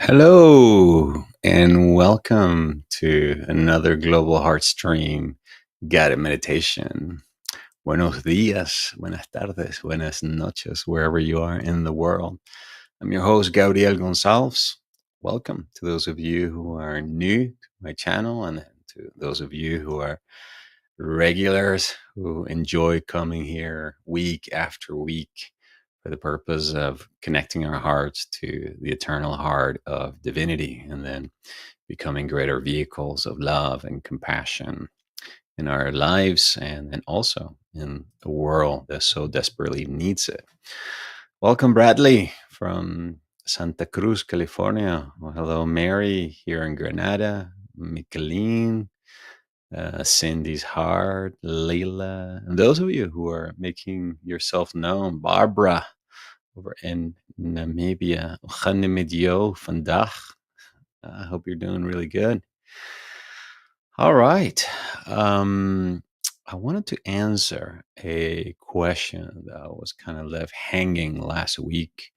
Hello, and welcome to another Global Heart Stream Guided Meditation. Buenos días, buenas tardes, buenas noches, wherever you are in the world. I'm your host, Gabriel Gonsalves. Welcome to those of you who are new to my channel and to those of you who are regulars who enjoy coming here week after week for the purpose of connecting our hearts to the eternal heart of divinity and then becoming greater vehicles of love and compassion in our lives and also in the world that so desperately needs it. Welcome, Bradley from Santa Cruz, California. Well, hello, Mary here in Granada, Micheline, Cindy's Heart, Leila, and those of you who are making yourself known, Barbara over in Namibia, Medio vandaag. I hope you're doing really good. All right. I wanted to answer a question that was kind of left hanging last week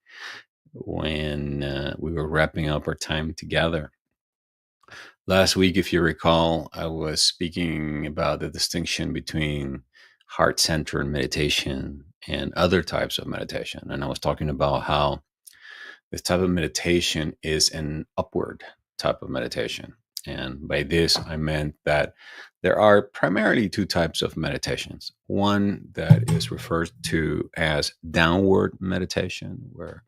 when we were wrapping up our time together. Last week, if you recall, I was speaking about the distinction between heart-centered meditation and other types of meditation. And I was talking about how this type of meditation is an upward type of meditation. And by this, I meant that there are primarily two types of meditations. One that is referred to as downward meditation, where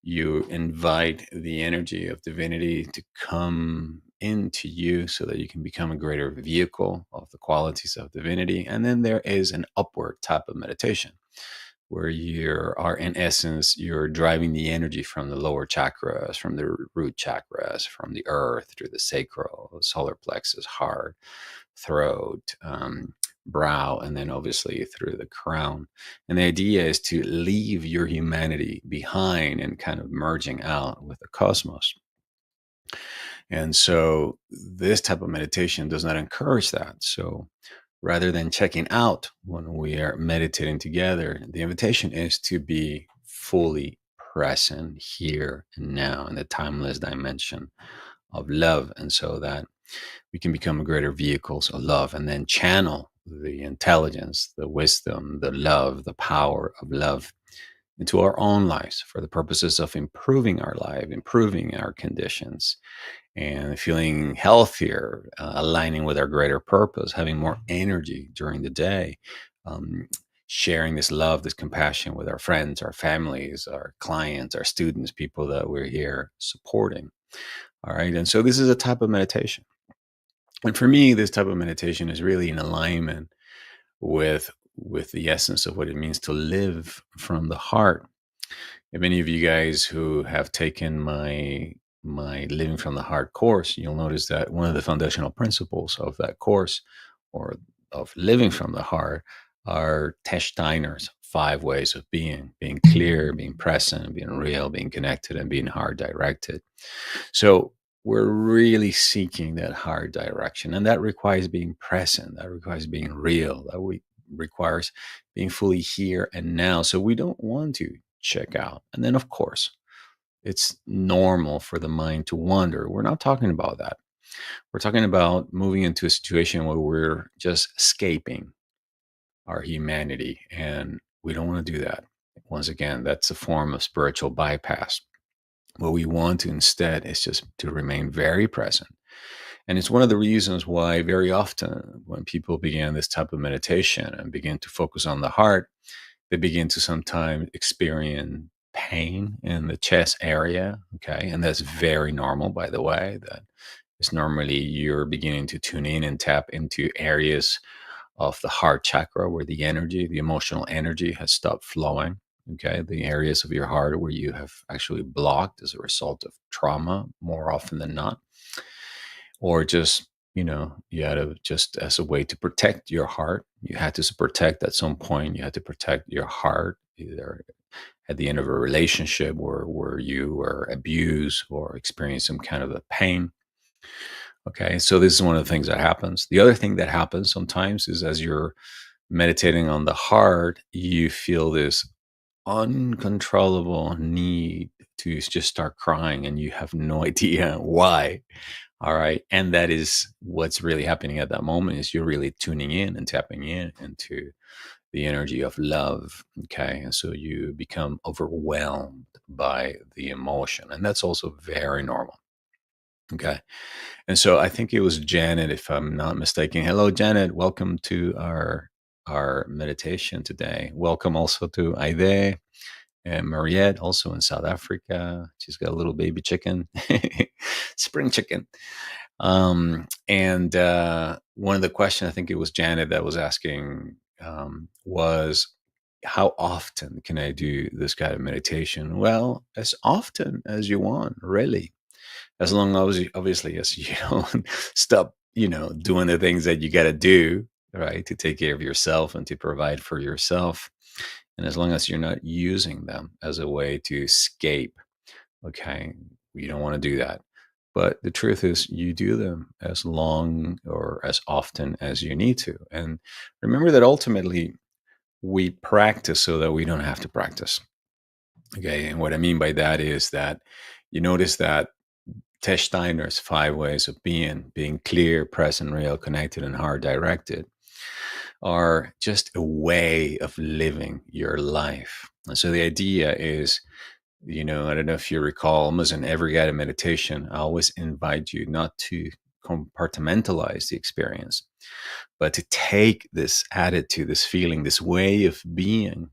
you invite the energy of divinity to come into you so that you can become a greater vehicle of the qualities of divinity. And then there is an upward type of meditation where you are, in essence, you're driving the energy from the lower chakras, from the root chakras, from the earth through the sacral, solar plexus, heart, throat, brow, and then obviously through the crown. And the idea is to leave your humanity behind and kind of merging out with the cosmos. And so this type of meditation does not encourage that. So rather than checking out when we are meditating together, the invitation is to be fully present here and now in the timeless dimension of love. And so that we can become greater vehicles of love and then channel the intelligence, the wisdom, the love, the power of love into our own lives for the purposes of improving our life, improving our conditions, and feeling healthier, aligning with our greater purpose, having more energy during the day, sharing this love, this compassion with our friends, our families, our clients, our students, people that we're here supporting. All right. And so this is a type of meditation. And for me, this type of meditation is really in alignment with the essence of what it means to live from the heart. If any of you guys who have taken my Living from the Heart course, you'll notice that one of the foundational principles of that course, or of living from the heart, are Tesh Steiner's 5 ways of being clear, being present, being real, being connected, and being heart directed. So we're really seeking that heart direction, and that requires being present, that requires being real, that requires being fully here and now. So we don't want to check out. And then, of course, it's normal for the mind to wander. We're not talking about that. We're talking about moving into a situation where we're just escaping our humanity, and we don't want to do that. Once again, that's a form of spiritual bypass. What we want to instead is just to remain very present. And it's one of the reasons why very often when people begin this type of meditation and begin to focus on the heart, they begin to sometimes experience pain in the chest area. Okay. And that's very normal, by the way. That is normally you're beginning to tune in and tap into areas of the heart chakra where the energy, the emotional energy has stopped flowing. Okay. The areas of your heart where you have actually blocked as a result of trauma more often than not, or just, you had to just as a way to protect your heart. You had to protect at some point, you had to protect your heart either at the end of a relationship where you were abused or experienced some kind of a pain. Okay. So this is one of the things that happens. The other thing that happens sometimes is as you're meditating on the heart, you feel this uncontrollable need to just start crying and you have no idea why. All right. And that is what's really happening at that moment is you're really tuning in and tapping in into the energy of love. Okay. And so you become overwhelmed by the emotion. And that's also very normal. Okay. And so I think it was Janet, if I'm not mistaken. Hello, Janet. Welcome to our meditation today. Welcome also to Aide and Mariette, also in South Africa. She's got a little baby chicken, spring chicken. And one of the questions, I think it was Janet that was asking, was how often can I do this kind of meditation? Well, as often as you want, really, as long as obviously as you don't stop, doing the things that you got to do, right, to take care of yourself and to provide for yourself, and as long as you're not using them as a way to escape. Okay, you don't want to do that. But the truth is, you do them as long or as often as you need to. And remember that ultimately we practice so that we don't have to practice. Okay. And what I mean by that is that you notice that Tesh Steiner's 5 ways of being clear, present, real, connected, and heart directed, are just a way of living your life. And so the idea is, I don't know if you recall, almost in every guided meditation, I always invite you not to compartmentalize the experience, but to take this attitude, this feeling, this way of being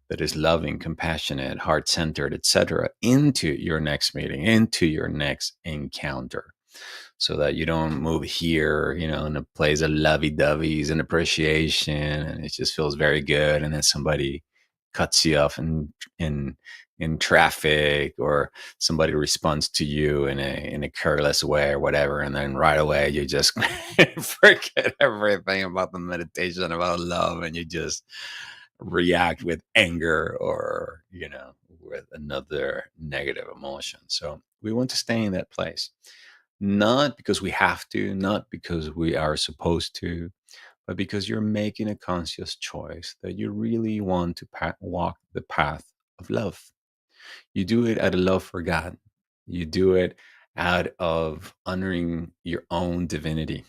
that is loving, compassionate, heart centered, etc., into your next meeting, into your next encounter, so that you don't move here, in a place of lovey doveys and appreciation, and it just feels very good, and then somebody cuts you off in traffic, or somebody responds to you in a careless way or whatever, and then right away you just forget everything about the meditation, about love, and you just react with anger or with another negative emotion. So we want to stay in that place, not because we have to, not because we are supposed to, but because you're making a conscious choice that you really want to walk the path of love. You do it out of love for God. You do it out of honoring your own divinity.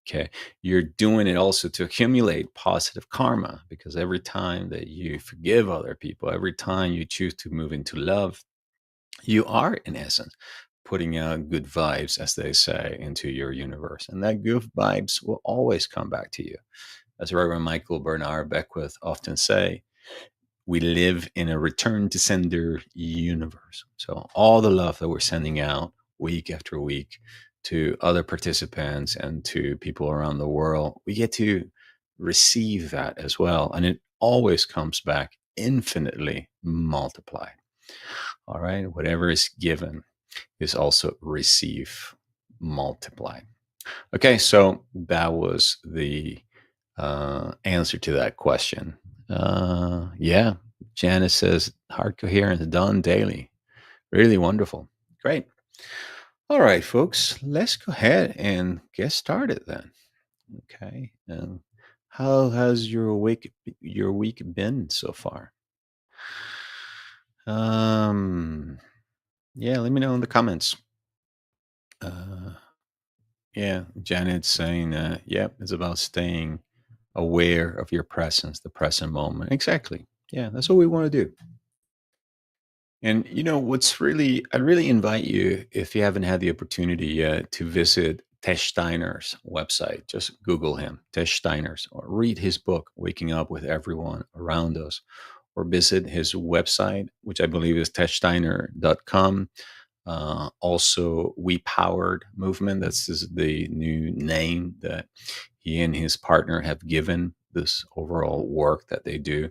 Okay. You're doing it also to accumulate positive karma, because every time that you forgive other people, every time you choose to move into love, you are, in essence, putting out good vibes, as they say, into your universe. And that good vibes will always come back to you. As Reverend Michael Bernard Beckwith often say, we live in a return to sender universe. So all the love that we're sending out week after week to other participants and to people around the world, we get to receive that as well. And it always comes back infinitely multiplied. All right. Whatever is given is also receive multiplied. Okay. So that was the answer to that question. Yeah. Janice says heart coherence done daily. Really wonderful. Great. All right, folks, let's go ahead and get started then. Okay. How has your week been so far? Um, yeah, let me know in the comments. Uh, yeah, Janet's saying, yep, it's about staying aware of your presence, the present moment. Exactly. Yeah, that's what we want to do. And I really invite you, if you haven't had the opportunity yet, to visit Tesh Steiner's website. Just Google him, Tesh Steiner's, or read his book, Waking Up with Everyone Around Us, or visit his website, which I believe is teshsteiner.com. Also, We Powered movement. This is the new name that he and his partner have given this overall work that they do,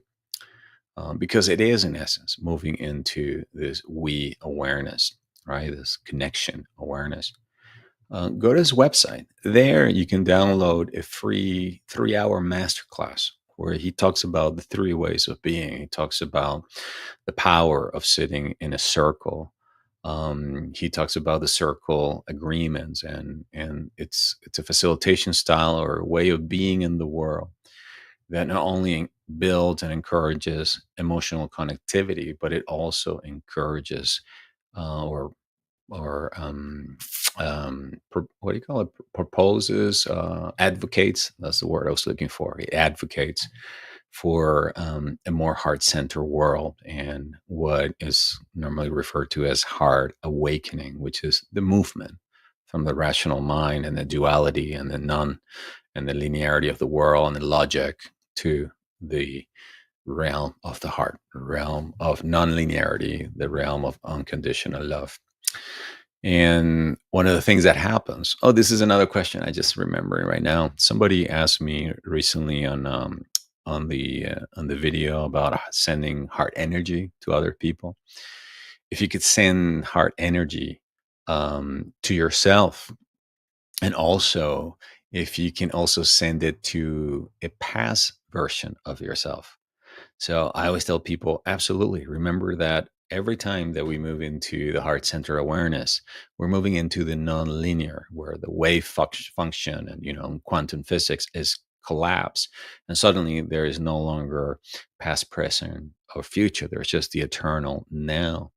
because it is, in essence, moving into this we awareness, right? This connection awareness. Go to his website. There, you can download a free 3-hour masterclass where he talks about the three ways of being. He talks about the power of sitting in a circle. He talks about the circle agreements, and it's a facilitation style or a way of being in the world that not only builds and encourages emotional connectivity, but it also encourages, or or what do you call it? Proposes, advocates. That's the word I was looking for. He advocates for a more heart centered world and what is normally referred to as heart awakening, which is the movement from the rational mind and the duality and the non and the linearity of the world and the logic to the realm of the heart, realm of non-linearity, the realm of unconditional love. And one of the things that happens, oh, this is another question I just remembering right now. Somebody asked me recently on the video about sending heart energy to other people. If you could send heart energy to yourself, and also if you can also send it to a past version of yourself. So I always tell people, absolutely remember that every time that we move into the heart center awareness, we're moving into the non-linear, where the wave function and quantum physics is collapse, and suddenly there is no longer past, present, or future. There's just the eternal now.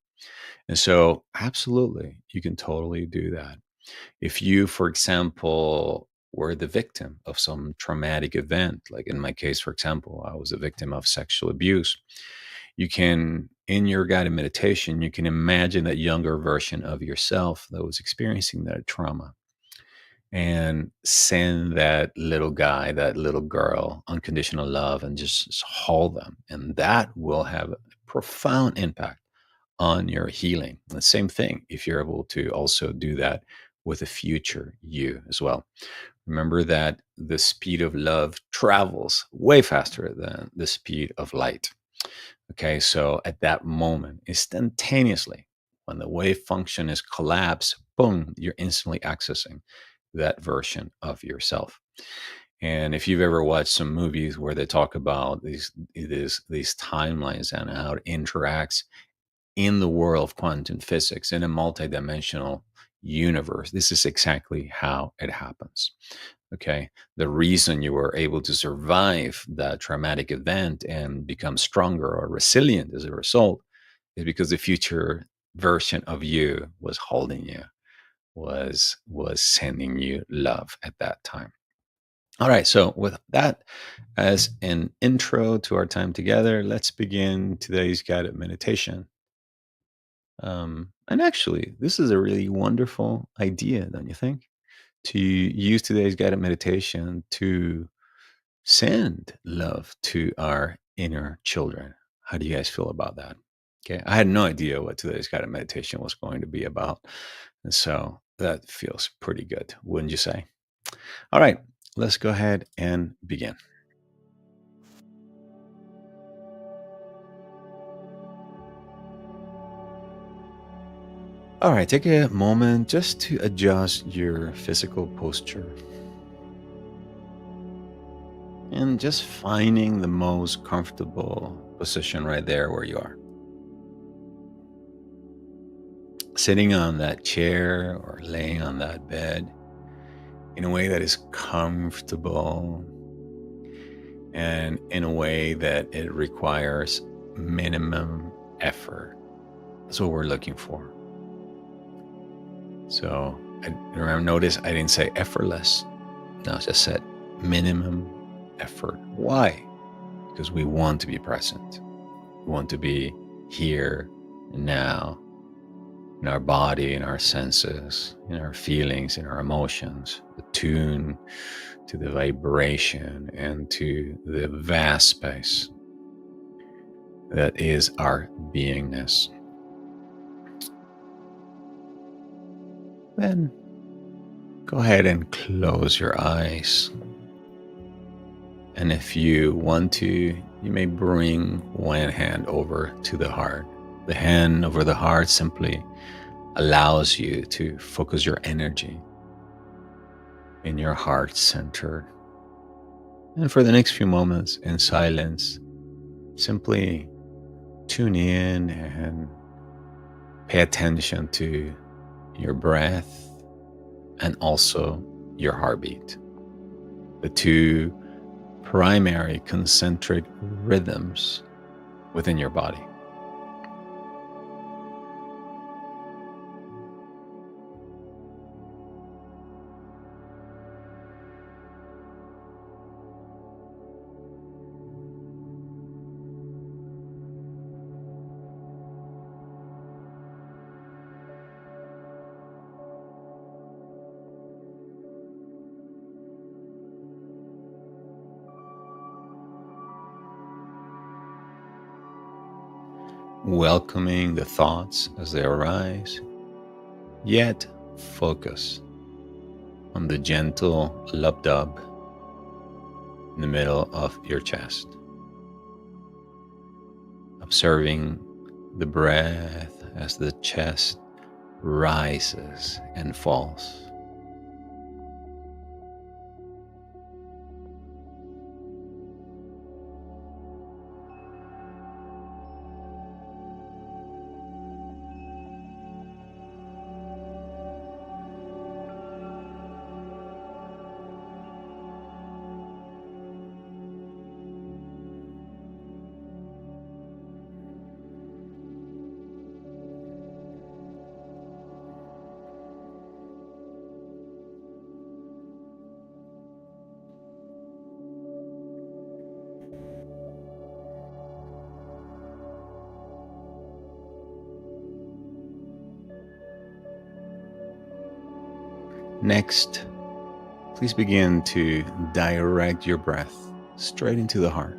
And so, absolutely, you can totally do that. If you, for example, were the victim of some traumatic event, like in my case, for example, I was a victim of sexual abuse, you can, in your guided meditation, you can imagine that younger version of yourself that was experiencing that trauma and send that little guy, that little girl, unconditional love and just hold them. And that will have a profound impact on your healing. The same thing if you're able to also do that with a future you as well. Remember that the speed of love travels way faster than the speed of light. Okay, so at that moment, instantaneously, when the wave function is collapsed, boom, you're instantly accessing that version of yourself. And if you've ever watched some movies where they talk about these timelines and how it interacts in the world of quantum physics in a multidimensional universe, this is exactly how it happens. Okay. The reason you were able to survive that traumatic event and become stronger or resilient as a result is because the future version of you was holding you, was sending you love at that time. All right. So with that as an intro to our time together, let's begin today's guided meditation. And actually, this is a really wonderful idea, don't you think? To use today's guided meditation to send love to our inner children. How do you guys feel about that? Okay. I had no idea what today's guided meditation was going to be about. And so that feels pretty good, wouldn't you say? All right. Let's go ahead and begin. All right. Take a moment just to adjust your physical posture and just finding the most comfortable position right there where you are. Sitting on that chair or laying on that bed in a way that is comfortable and in a way that it requires minimum effort. That's what we're looking for. So remember, notice I didn't say effortless. No, I just said minimum effort. Why? Because we want to be present. We want to be here and now, in our body, in our senses, in our feelings, in our emotions, attune to the vibration and to the vast space that is our beingness. then go ahead and close your eyes. And if you want to, you may bring one hand over to the heart. The hand over the heart simply allows you to focus your energy in your heart center. And for the next few moments in silence, simply tune in and pay attention to your breath and also your heartbeat, the two primary concentric rhythms within your body. Welcoming the thoughts as they arise, yet focus on the gentle lub dub in the middle of your chest. Observing the breath as the chest rises and falls. Next, please begin to direct your breath straight into the heart.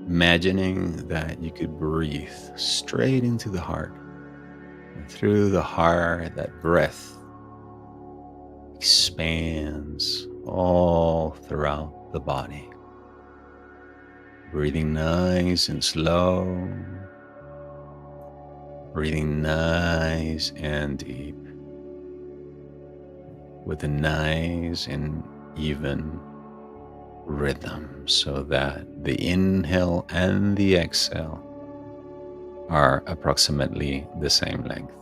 Imagining that you could breathe straight into the heart, and through the heart, that breath expands all throughout the body. Breathing nice and slow, breathing nice and deep, with a nice and even rhythm, so that the inhale and the exhale are approximately the same length.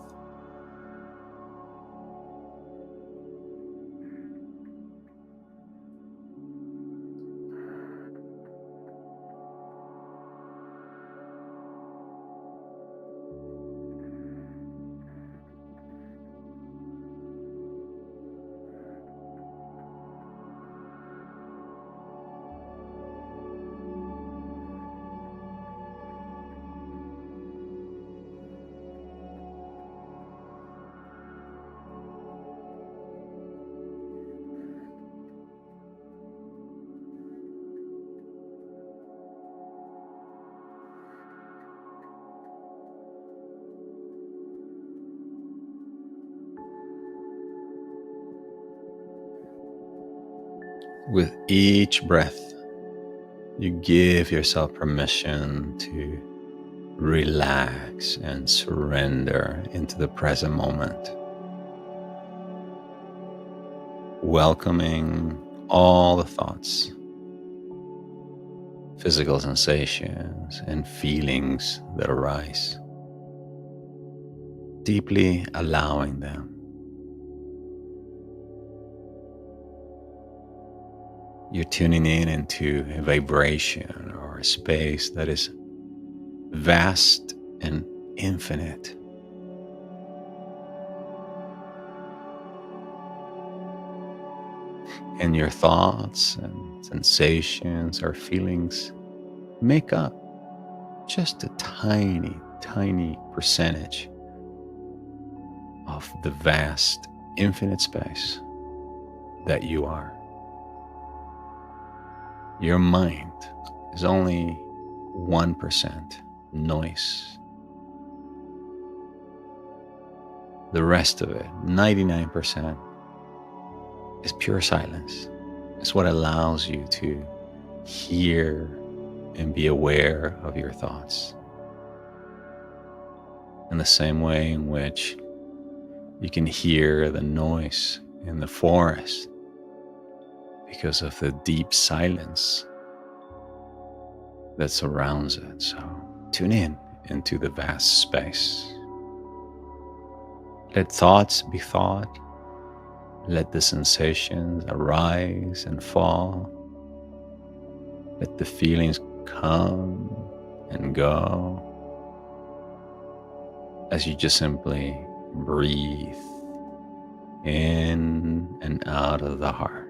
With each breath, you give yourself permission to relax and surrender into the present moment, welcoming all the thoughts, physical sensations, and feelings that arise, deeply allowing them. You're tuning in into a vibration or a space that is vast and infinite. And your thoughts and sensations or feelings make up just a tiny, tiny percentage of the vast, infinite space that you are. Your mind is only 1% noise. The rest of it, 99%, is pure silence. It's what allows you to hear and be aware of your thoughts. In the same way in which you can hear the noise in the forest because of the deep silence that surrounds it. So tune in into the vast space. Let thoughts be thought. Let the sensations arise and fall. Let the feelings come and go as you just simply breathe in and out of the heart.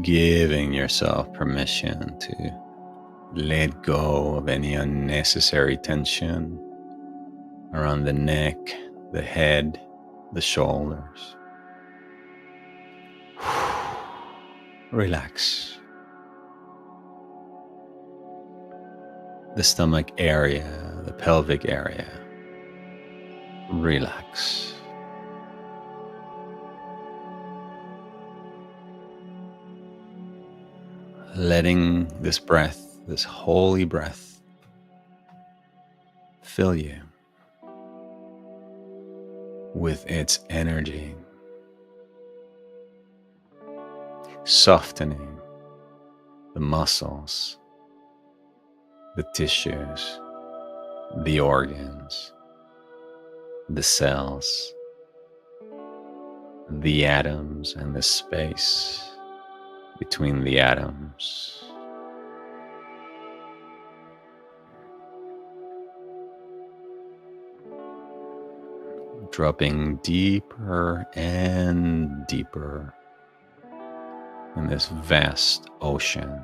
Giving yourself permission to let go of any unnecessary tension around the neck, the head, the shoulders. Relax. The stomach area, the pelvic area. Relax. Letting this breath, this holy breath, fill you with its energy, softening the muscles, the tissues, the organs, the cells, the atoms, and the space between the atoms. Dropping deeper and deeper in this vast ocean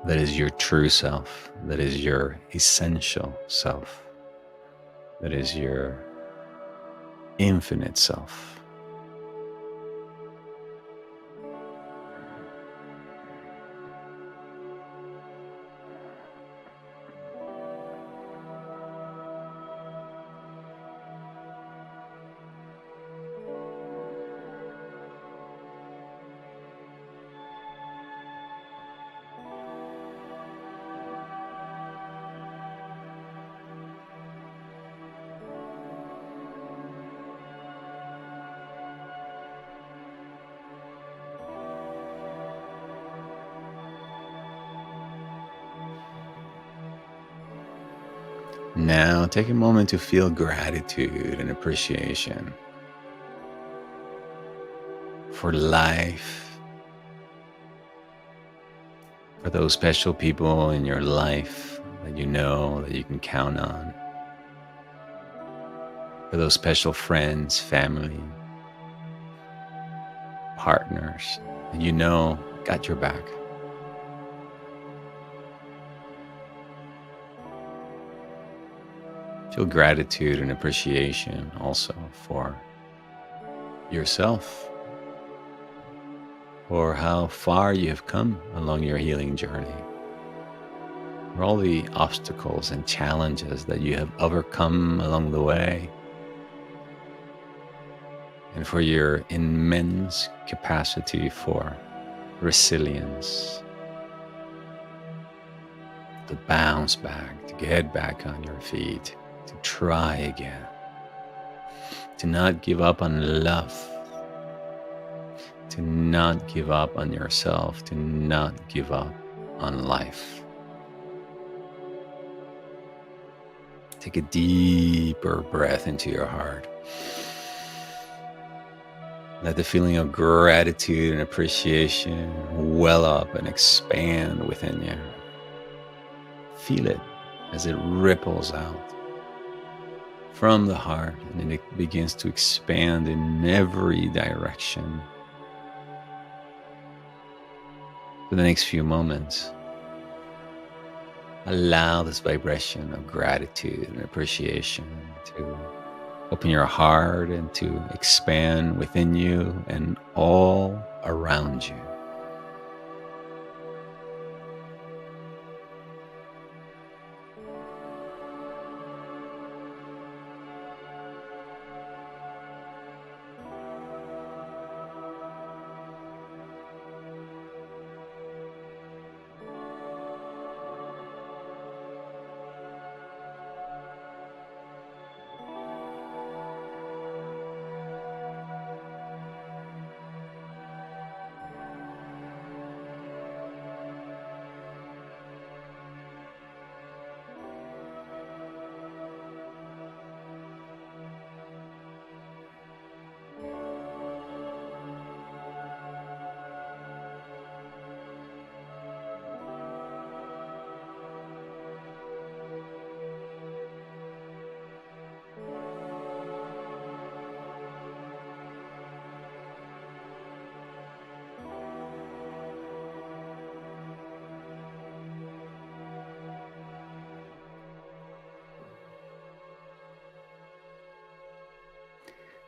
that is your true self, that is your essential self, that is your infinite self. Now, take a moment to feel gratitude and appreciation for life, for those special people in your life that you know that you can count on, for those special friends, family, partners that you know got your back. Feel gratitude and appreciation also for yourself, for how far you have come along your healing journey, for all the obstacles and challenges that you have overcome along the way, and for your immense capacity for resilience, to bounce back, to get back on your feet, to try again, to not give up on love, to not give up on yourself, to not give up on life. Take a deeper breath into your heart. Let the feeling of gratitude and appreciation well up and expand within you. Feel it as it ripples out from the heart, and it begins to expand in every direction. For the next few moments, allow this vibration of gratitude and appreciation to open your heart and to expand within you and all around you.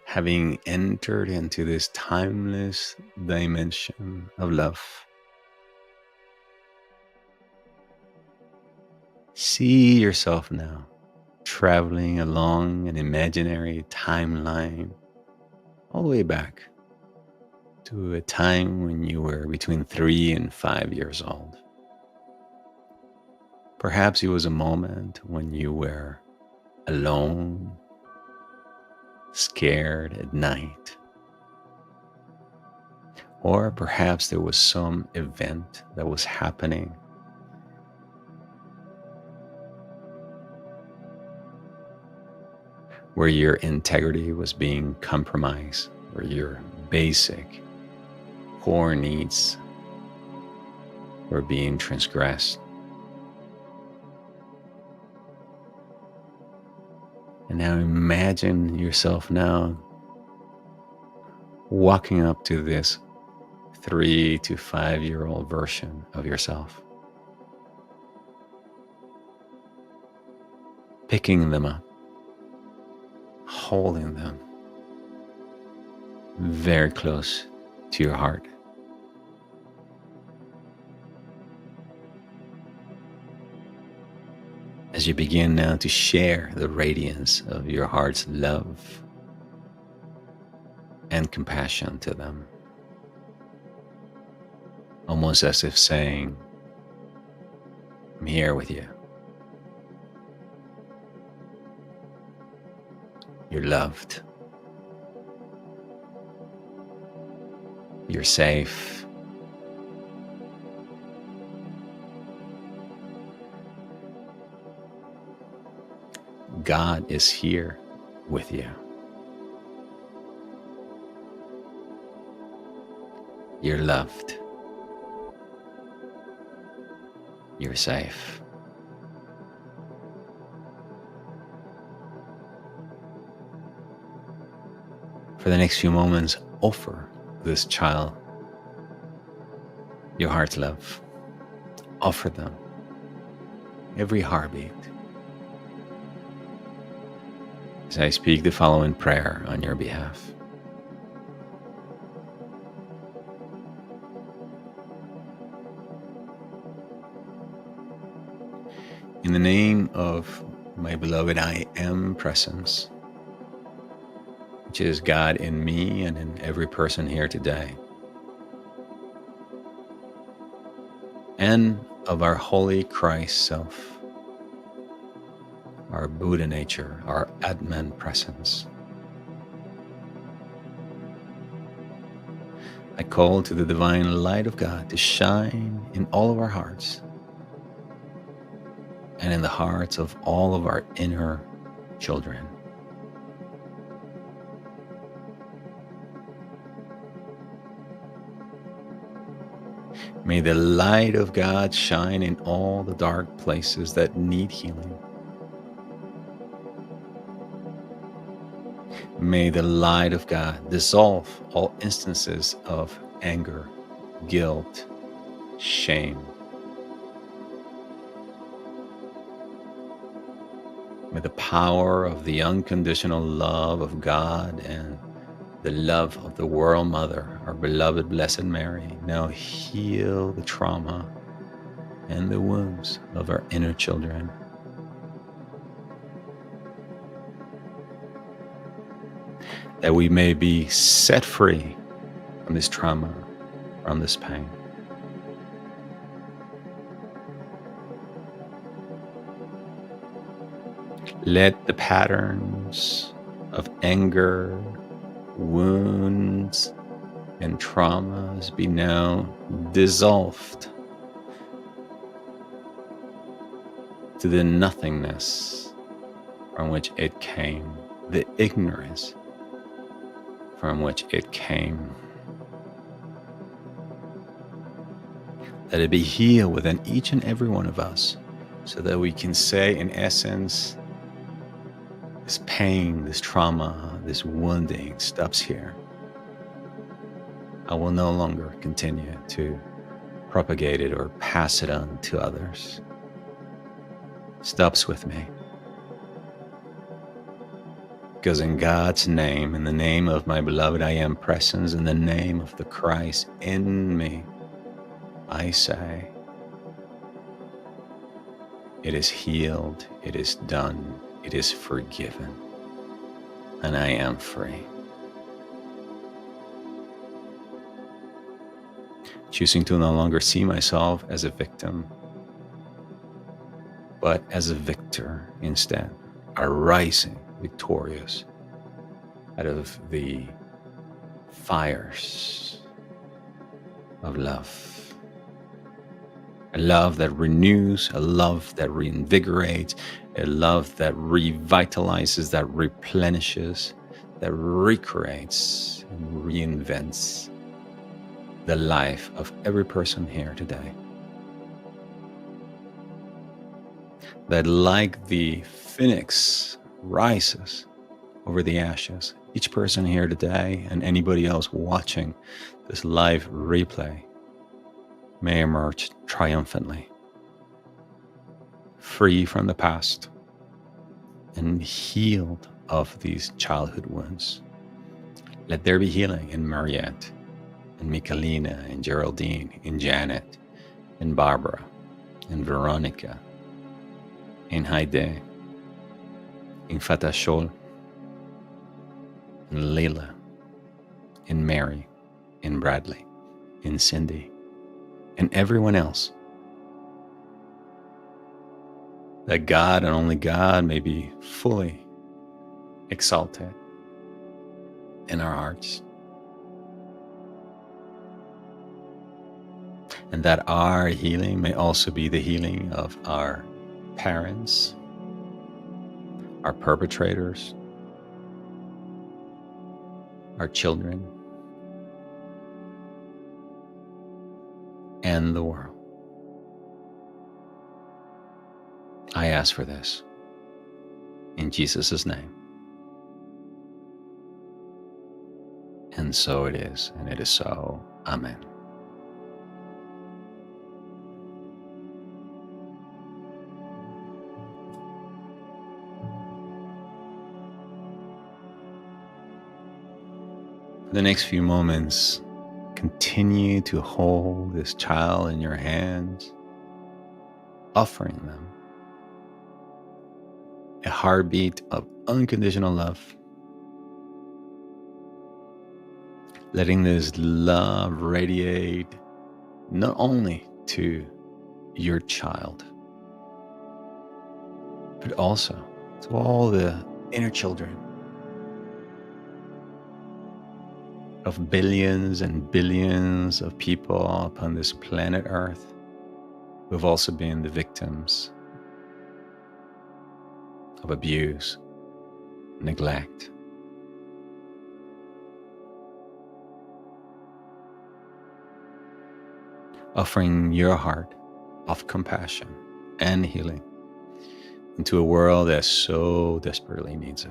Having entered into this timeless dimension of love, see yourself now traveling along an imaginary timeline all the way back to a time when you were between 3 and 5 years old. Perhaps it was a moment when you were alone, scared at night. Or perhaps there was some event that was happening where your integrity was being compromised, where your basic core needs were being transgressed. And now imagine yourself now walking up to this 3 to 5 year old version of yourself, picking them up, holding them very close to your heart. As you begin now to share the radiance of your heart's love and compassion to them, almost as if saying, I'm here with you. You're loved. You're safe. God is here with you. You're loved. You're safe. For the next few moments, offer this child your heart's love. Offer them every heartbeat. As I speak the following prayer on your behalf. In the name of my beloved I Am Presence, which is God in me and in every person here today, and of our holy Christ self, our Buddha nature, our Atman presence, I call to the divine light of God to shine in all of our hearts and in the hearts of all of our inner children. May the light of God shine in all the dark places that need healing. May the light of God dissolve all instances of anger, guilt, shame. May the power of the unconditional love of God and the love of the World Mother, our beloved Blessed Mary, now heal the trauma and the wounds of our inner children. That we may be set free from this trauma, from this pain. Let the patterns of anger, wounds, and traumas be now dissolved to the nothingness from which it came, the ignorance from which it came. Let it be healed within each and every one of us, so that we can say, in essence, this pain, this trauma, this wounding stops here. I will no longer continue to propagate it or pass it on to others. Stops with me. Because in God's name, in the name of my beloved I Am Presence, in the name of the Christ in me, I say, it is healed, it is done, it is forgiven, and I am free. Choosing to no longer see myself as a victim, but as a victor instead, arising victorious out of the fires of love. A love that renews, a love that reinvigorates, a love that revitalizes, that replenishes, that recreates and reinvents the life of every person here today. That like the phoenix rises over the ashes, each person here today and anybody else watching this live replay may emerge triumphantly, free from the past and healed of these childhood wounds. Let there be healing in Mariette, in Michalina, in Geraldine, in Janet, in Barbara, in Veronica, in Haide, in Fatashol, in Leila, in Mary, in Bradley, in Cindy, and everyone else. That God and only God may be fully exalted in our hearts. And that our healing may also be the healing of our parents, our perpetrators, our children, and the world. I ask for this in Jesus' name. And so it is, and it is so. Amen. For the next few moments, continue to hold this child in your hands, offering them a heartbeat of unconditional love, letting this love radiate not only to your child, but also to all the inner children of billions and billions of people upon this planet Earth who have also been the victims of abuse, neglect. Offering your heart of compassion and healing into a world that so desperately needs it.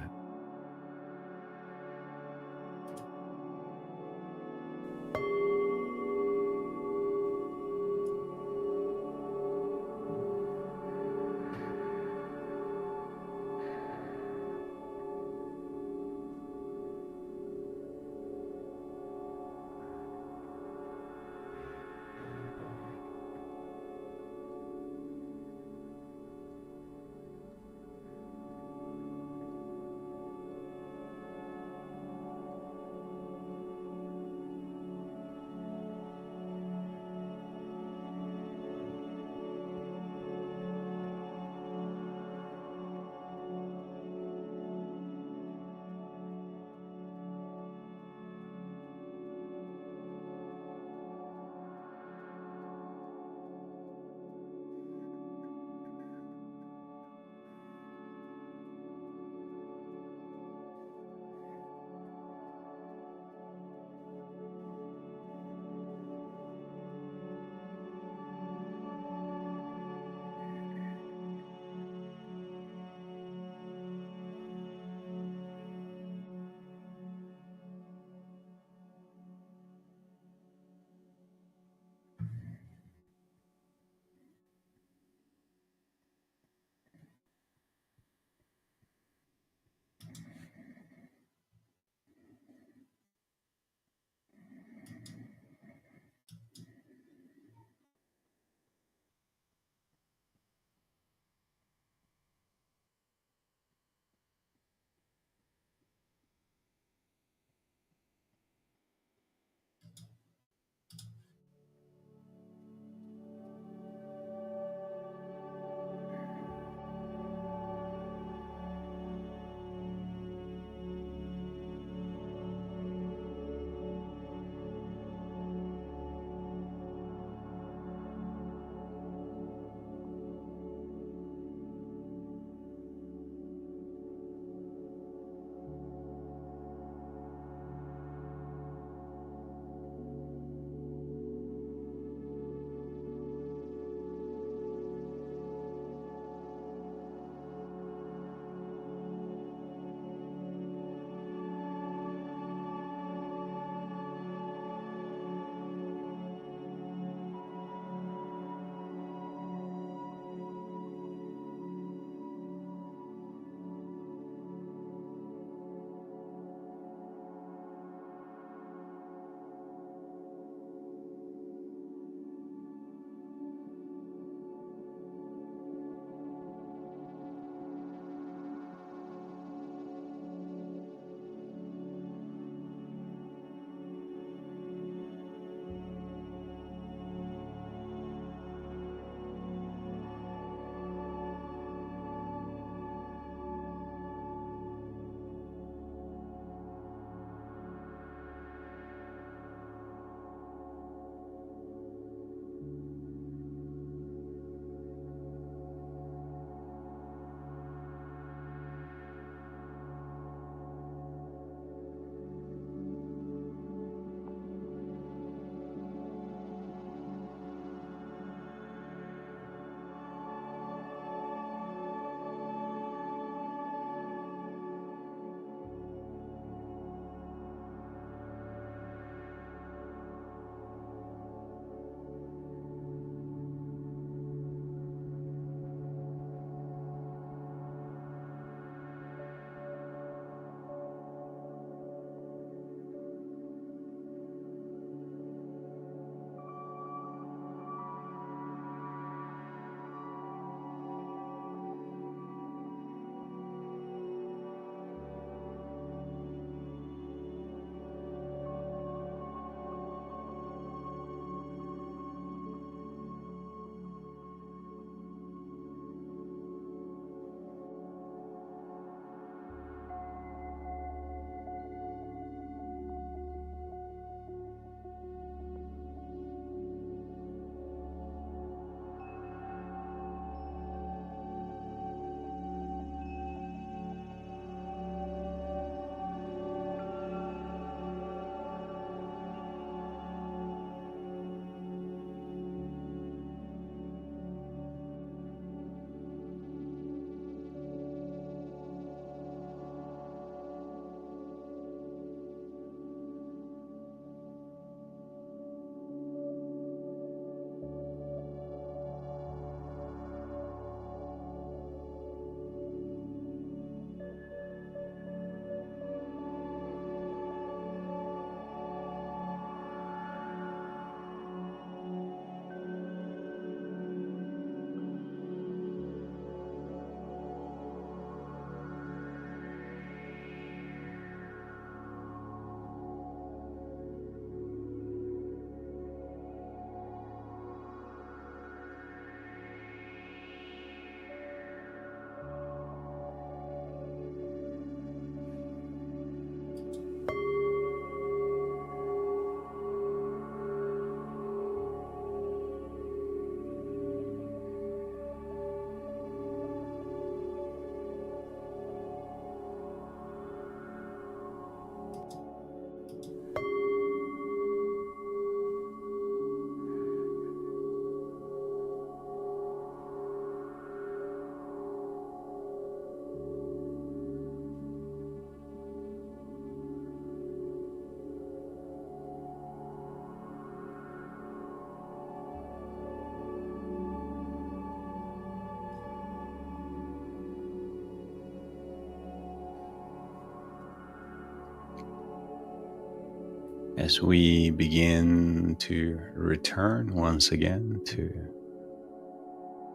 as we begin to return once again to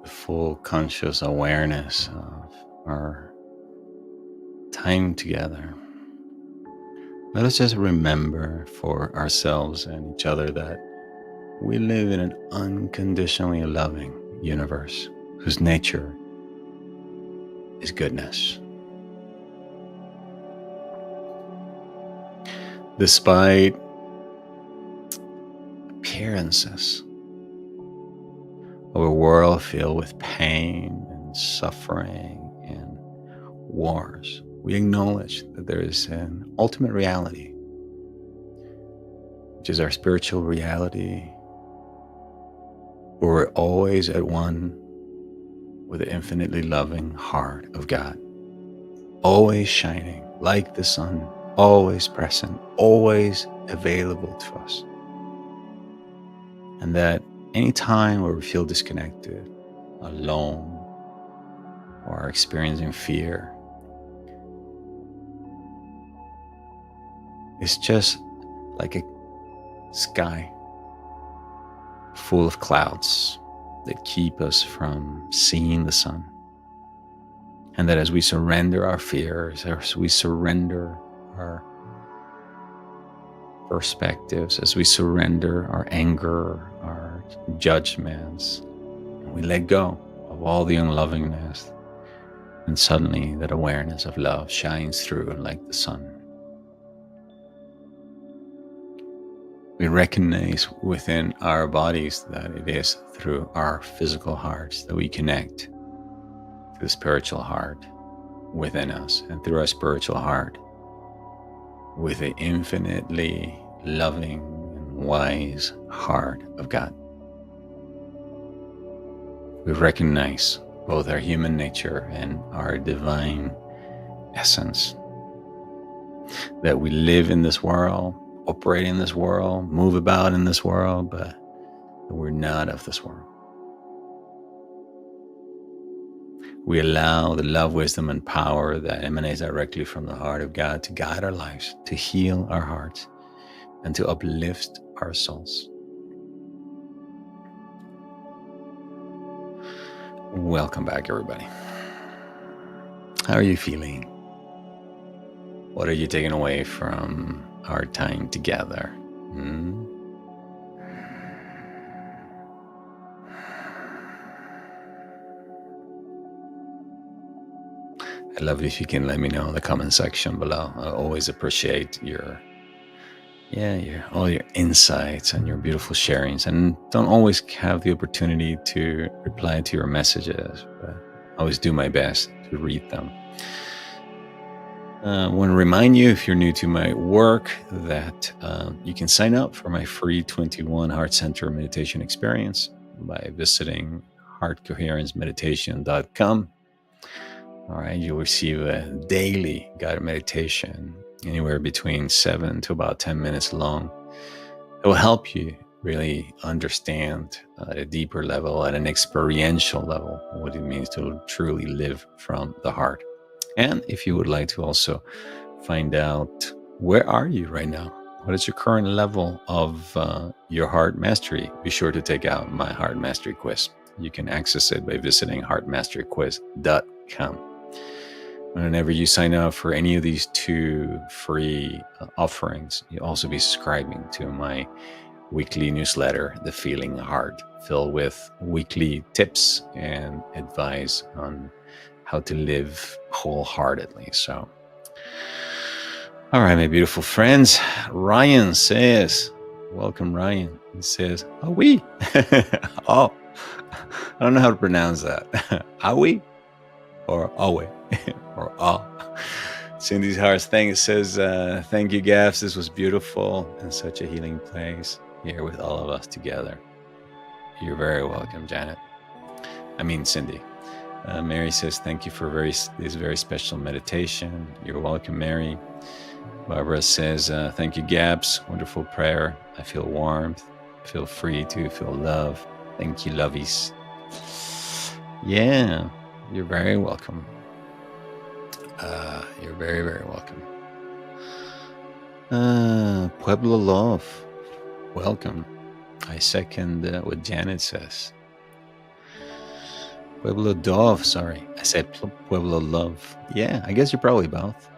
the full conscious awareness of our time together. Let us just remember for ourselves and each other that we live in an unconditionally loving universe whose nature is goodness. Despite appearances of a world filled with pain and suffering and wars, we acknowledge that there is an ultimate reality, which is our spiritual reality, where we're always at one with the infinitely loving heart of God, always shining like the sun, always present, always available to us. And that any time where we feel disconnected, alone, or are experiencing fear, it's just like a sky full of clouds that keep us from seeing the sun. And that as we surrender our fears, as we surrender our perspectives, as we surrender our anger, our judgments, and we let go of all the unlovingness, and suddenly that awareness of love shines through like the sun. We recognize within our bodies that it is through our physical hearts that we connect to the spiritual heart within us, and through our spiritual heart with the infinitely loving and wise heart of God. We recognize both our human nature and our divine essence, that we live in this world, operate in this world, move about in this world, but we're not of this world. We allow the love, wisdom, and power that emanates directly from the heart of God to guide our lives, to heal our hearts, and to uplift our souls. Welcome back, everybody. How are you feeling? What are you taking away from our time together? I'd love it if you can let me know in the comment section below. I always appreciate all your insights and your beautiful sharings, and don't always have the opportunity to reply to your messages, but I always do my best to read them. I want to remind you, if you're new to my work, that you can sign up for my free 21 Heart Center meditation experience by visiting heartcoherencemeditation.com. All right, you'll receive a daily guided meditation, anywhere between 7 to about 10 minutes long. It will help you really understand at a deeper level, at an experiential level, what it means to truly live from the heart. And if you would like to also find out, where are you right now? What is your current level of your heart mastery? Be sure to take out my heart mastery quiz. You can access it by visiting heartmasteryquiz.com. Whenever you sign up for any of these two free offerings, you'll also be subscribing to my weekly newsletter, The Feeling Heart, filled with weekly tips and advice on how to live wholeheartedly. So, all right, my beautiful friends. Ryan says, welcome, Ryan. He says, "Ah oui." Oh, I don't know how to pronounce that. Ah oui? Or awe, or awe. Cindy's Hearts thing, it says, thank you, Gaffs. This was beautiful and such a healing place here with all of us together. You're very welcome, Janet. Cindy. Mary says, thank you for this very special meditation. You're welcome, Mary. Barbara says, thank you, Gabs. Wonderful prayer. I feel warmth. Feel free to feel love. Thank you, lovies. Yeah. You're very welcome. You're very, very welcome. Pueblo Love, welcome. I second what Janet says. Pueblo Dove, sorry. I said Pueblo Love. Yeah, I guess you're probably both.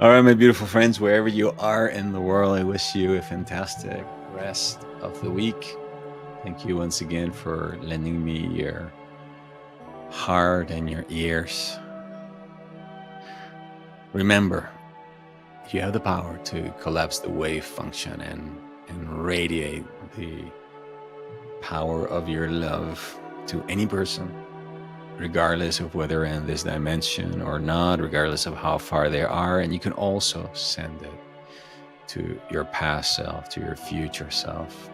All right, my beautiful friends, wherever you are in the world, I wish you a fantastic rest of the week. Thank you once again for lending me your heart and your ears. Remember, you have the power to collapse the wave function and radiate the power of your love to any person, regardless of whether in this dimension or not, regardless of how far they are. And you can also send it to your past self, to your future self,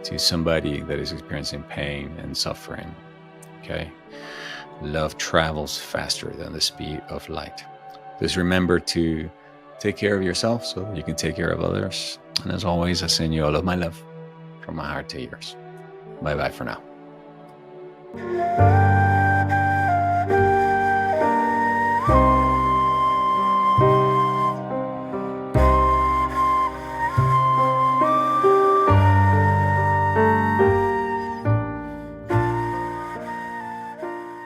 to somebody that is experiencing pain and suffering. Okay? Love travels faster than the speed of light. Just remember to take care of yourself so that you can take care of others. And as always, I send you all of my love from my heart to yours. Bye-bye for now.